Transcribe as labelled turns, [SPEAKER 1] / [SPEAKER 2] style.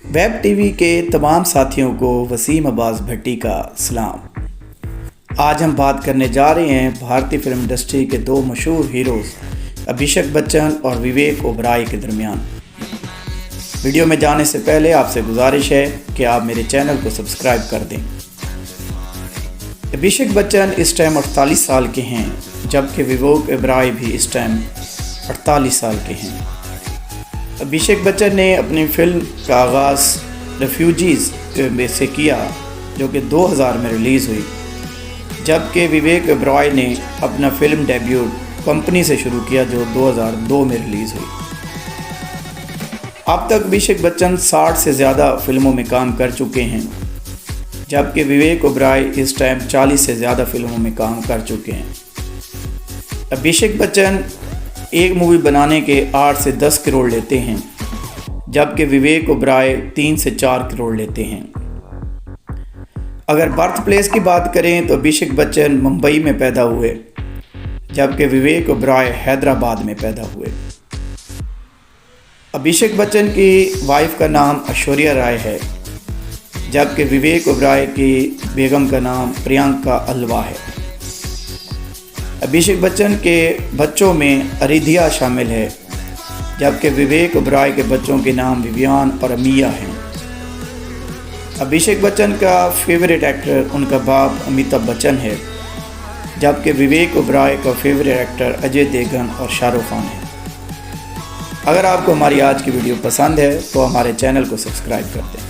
[SPEAKER 1] Web TV के तमाम साथियों को वसीम अब्बास भट्टी का सलाम। आज हम बात करने जा रहे हैं भारतीय फिल्म इंडस्ट्री के दो मशहूर हीरोज़ अभिषेक बच्चन और विवेक ओबराय के दरमियान। वीडियो में जाने से पहले आपसे गुजारिश है कि आप मेरे चैनल को सब्सक्राइब कर दें। अभिषेक बच्चन इस टाइम 48 साल के हैं, जबकि विवेक ओबराय भी इस टाइम 48 साल के हैं। अभिषेक बच्चन ने अपनी फिल्म का आगाज़ रेफ्यूजीज़ में से किया, जो कि 2000 में रिलीज़ हुई, जबकि विवेक ओबराय ने अपना फिल्म डेब्यू कंपनी से शुरू किया, जो 2002 में रिलीज़ हुई। अब तक अभिषेक बच्चन 60 से ज़्यादा फिल्मों में काम कर चुके हैं, जबकि विवेक ओबराय इस टाइम 40 से ज़्यादा फिल्मों में काम कर चुके हैं। अभिषेक बच्चन एक मूवी बनाने के 8 से 10 करोड़ लेते हैं, जबकि विवेक ओबराय 3 से 4 करोड़ लेते हैं। अगर बर्थ प्लेस की बात करें तो अभिषेक बच्चन मुंबई में पैदा हुए, जबकि विवेक ओबराय हैदराबाद में पैदा हुए। अभिषेक बच्चन की वाइफ का नाम ऐश्वर्या राय है, जबकि विवेक ओबराय की बेगम का नाम प्रियंका अल्वा है। अभिषेक बच्चन के बच्चों में अरिधिया शामिल है, जबकि विवेक ओबराय के बच्चों के नाम विवियान और अमिया हैं। अभिषेक बच्चन का फेवरेट एक्टर उनका बाप अमिताभ बच्चन है, जबकि विवेक ओबराय का फेवरेट एक्टर अजय देवगन और शाहरुख खान है। अगर आपको हमारी आज की वीडियो पसंद है तो हमारे चैनल को सब्सक्राइब कर दें।